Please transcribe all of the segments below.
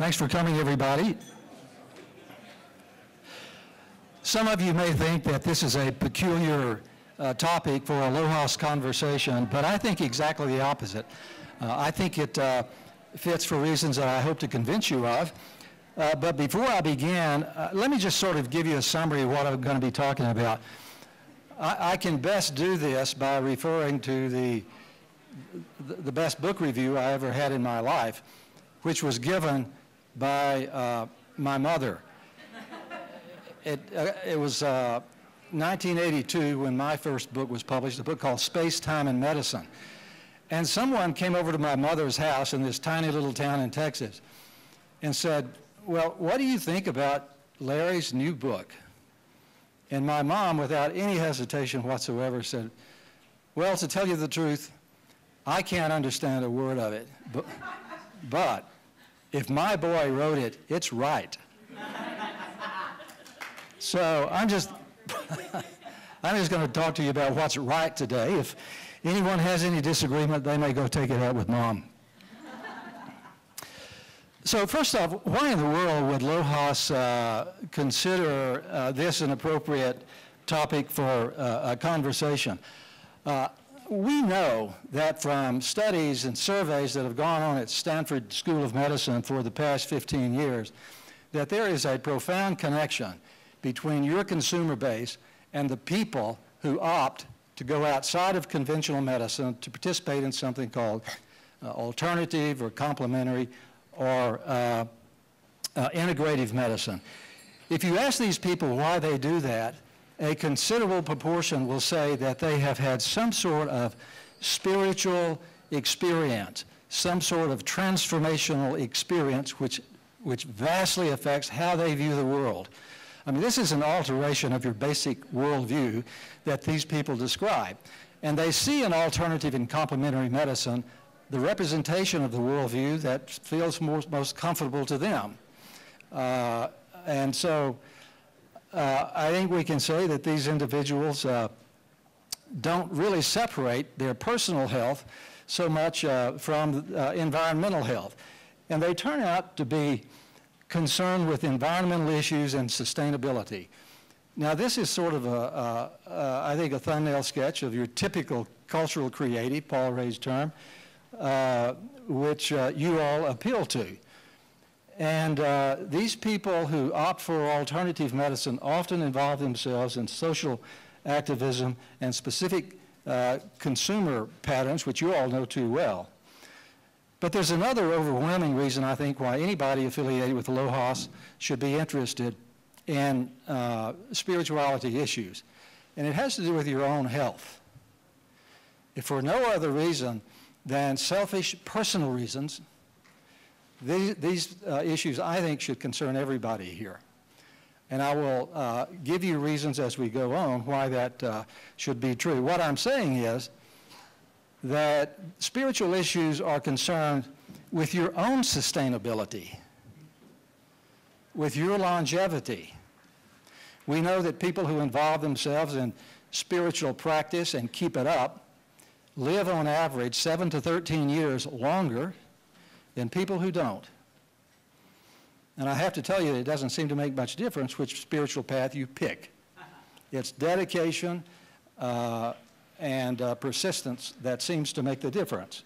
Thanks for coming, everybody. Some of you may think that this is a peculiar topic for a LOHAS conversation, but I think exactly the opposite. I think it fits for reasons that I hope to convince you of. But before I begin, let me just sort of give you a summary of what I'm going to be talking about. I can best do this by referring to the best book review I ever had in my life, which was given by my mother. It was 1982 when my first book was published, a book called Space, Time, and Medicine. And someone came over to my mother's house in this tiny little town in Texas and said, well, what do you think about Larry's new book? And my mom, without any hesitation whatsoever, said, well, to tell you the truth, I can't understand a word of it, but if my boy wrote it, it's right. So I'm just going to talk to you about what's right today. If anyone has any disagreement, they may go take it out with Mom. So first off, why in the world would LOHAS consider this an appropriate topic for a conversation? We know that from studies and surveys that have gone on at Stanford School of Medicine for the past 15 years, that there is a profound connection between your consumer base and the people who opt to go outside of conventional medicine to participate in something called alternative or complementary or integrative medicine. If you ask these people why they do that, a considerable proportion will say that they have had some sort of spiritual experience, some sort of transformational experience which vastly affects how they view the world. I mean, this is an alteration of your basic worldview that these people describe. And they see in alternative and complementary medicine the representation of the worldview that feels most comfortable to them. And so I think we can say that these individuals don't really separate their personal health so much from environmental health. And they turn out to be concerned with environmental issues and sustainability. Now, this is sort of I think, a thumbnail sketch of your typical cultural creative, Paul Ray's term, which you all appeal to. And these people who opt for alternative medicine often involve themselves in social activism and specific consumer patterns, which you all know too well. But there's another overwhelming reason, I think, why anybody affiliated with LOHAS should be interested in spirituality issues. And it has to do with your own health. If for no other reason than selfish personal reasons, these issues, I think, should concern everybody here. And I will give you reasons as we go on why that should be true. What I'm saying is that spiritual issues are concerned with your own sustainability, with your longevity. We know that people who involve themselves in spiritual practice and keep it up live on average 7 to 13 years longer than people who don't. And I have to tell you, it doesn't seem to make much difference which spiritual path you pick. It's dedication and persistence that seems to make the difference.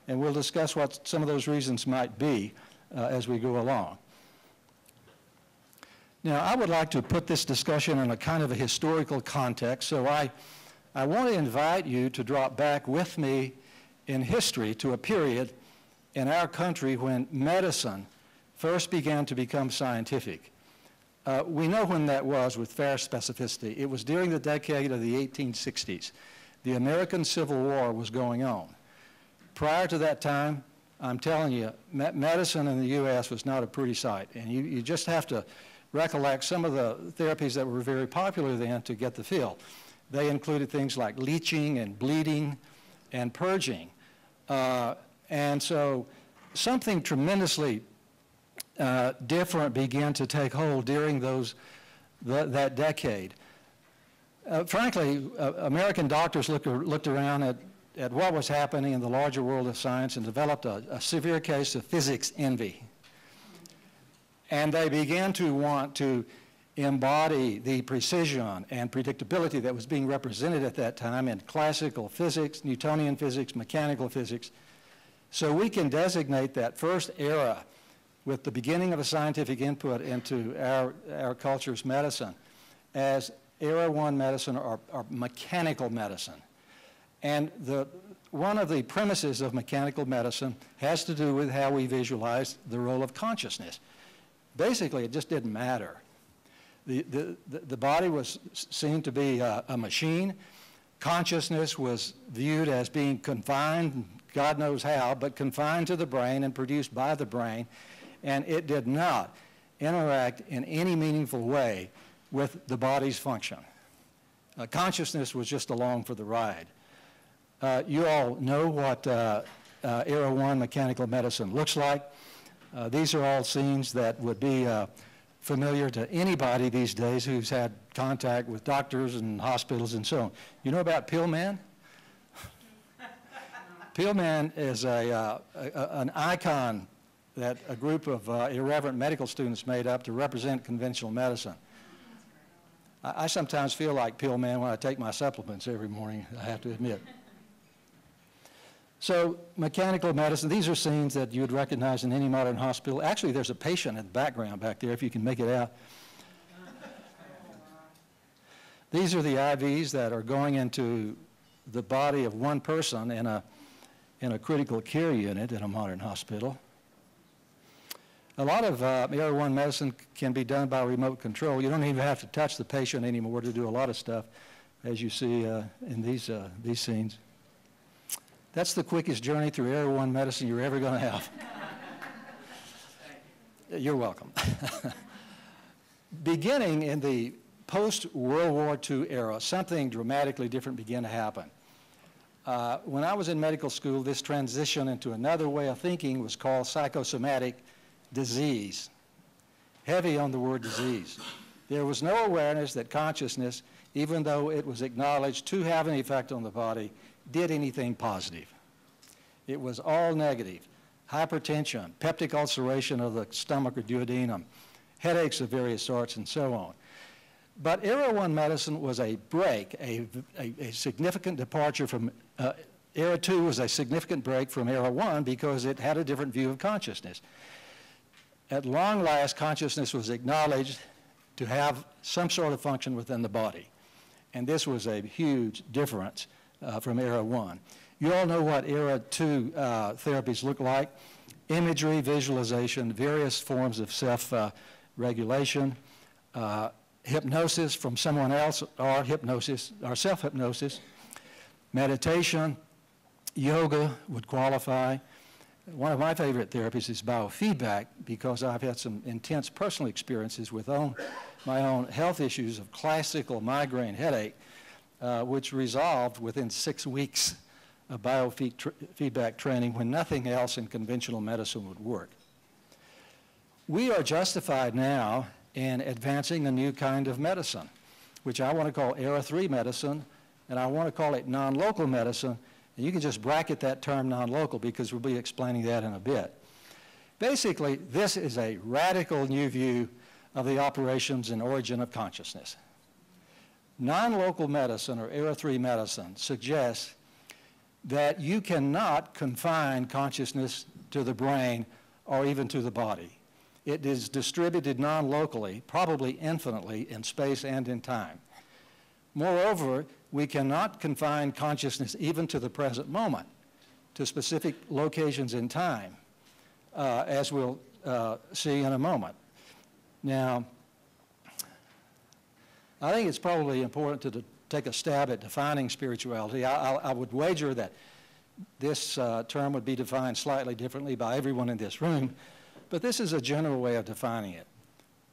And we'll discuss what some of those reasons might be as we go along. Now, I would like to put this discussion in a kind of a historical context, so I want to invite you to drop back with me in history to a period in our country when medicine first began to become scientific. We know when that was with fair specificity. It was during the decade of the 1860s. The American Civil War was going on. Prior to that time, I'm telling you, medicine in the U.S. was not a pretty sight. And you just have to recollect some of the therapies that were very popular then to get the feel. They included things like leeching and bleeding and purging. And so something tremendously different began to take hold during that decade. Frankly, American doctors looked around at what was happening in the larger world of science and developed a severe case of physics envy. And they began to want to embody the precision and predictability that was being represented at that time in classical physics, Newtonian physics, mechanical physics. So we can designate that first era with the beginning of a scientific input into our culture's medicine as era one medicine or mechanical medicine. And one of the premises of mechanical medicine has to do with how we visualize the role of consciousness. Basically, it just didn't matter. The body was seen to be a machine. Consciousness was viewed as being confined, God knows how, but confined to the brain and produced by the brain. And it did not interact in any meaningful way with the body's function. Consciousness was just along for the ride. You all know what Era 1 mechanical medicine looks like. These are all scenes that would be familiar to anybody these days who's had contact with doctors and hospitals and so on. You know about Pill Man? Pill Man is an icon that a group of irreverent medical students made up to represent conventional medicine. I sometimes feel like Pill Man when I take my supplements every morning, I have to admit. So mechanical medicine, these are scenes that you would recognize in any modern hospital. Actually, there's a patient in the background back there, if you can make it out. These are the IVs that are going into the body of one person in a critical care unit in a modern hospital. A lot of Era 1 medicine can be done by remote control. You don't even have to touch the patient anymore to do a lot of stuff, as you see in these scenes. That's the quickest journey through Era 1 medicine you're ever going to have. You're welcome. Beginning in the post-World War II era, something dramatically different began to happen. When I was in medical school, this transition into another way of thinking was called psychosomatic disease. Heavy on the word disease. There was no awareness that consciousness, even though it was acknowledged to have an effect on the body, did anything positive. It was all negative. Hypertension, peptic ulceration of the stomach or duodenum, headaches of various sorts, and so on. But Era 1 medicine was a break, a significant departure from, Era 2 was a significant break from Era 1 because it had a different view of consciousness. At long last, consciousness was acknowledged to have some sort of function within the body. And this was a huge difference from Era 1. You all know what Era 2 therapies look like. Imagery, visualization, various forms of self-regulation, hypnosis from someone else or hypnosis or self-hypnosis, meditation, yoga would qualify. One of my favorite therapies is biofeedback because I've had some intense personal experiences with my own health issues of classical migraine headache, which resolved within 6 weeks of biofeedback training when nothing else in conventional medicine would work. We are justified now in advancing a new kind of medicine, which I want to call Era 3 medicine, and I want to call it non-local medicine. And you can just bracket that term non-local because we'll be explaining that in a bit. Basically, this is a radical new view of the operations and origin of consciousness. Non-local medicine, or Era 3 medicine, suggests that you cannot confine consciousness to the brain or even to the body. It is distributed non-locally, probably infinitely in space and in time. Moreover, we cannot confine consciousness even to the present moment, to specific locations in time, as we'll see in a moment. Now, I think it's probably important to take a stab at defining spirituality. I would wager that this term would be defined slightly differently by everyone in this room, but this is a general way of defining it.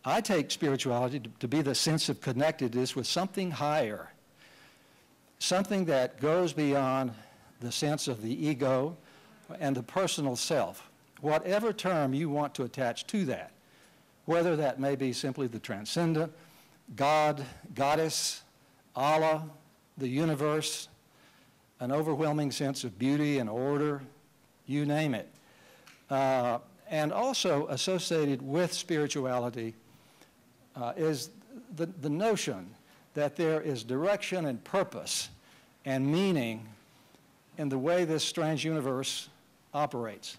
I take spirituality to be the sense of connectedness with something higher, something that goes beyond the sense of the ego and the personal self, whatever term you want to attach to that, whether that may be simply the transcendent, God, goddess, Allah, the universe, an overwhelming sense of beauty and order, you name it. And also associated with spirituality is the notion that there is direction and purpose and meaning in the way this strange universe operates.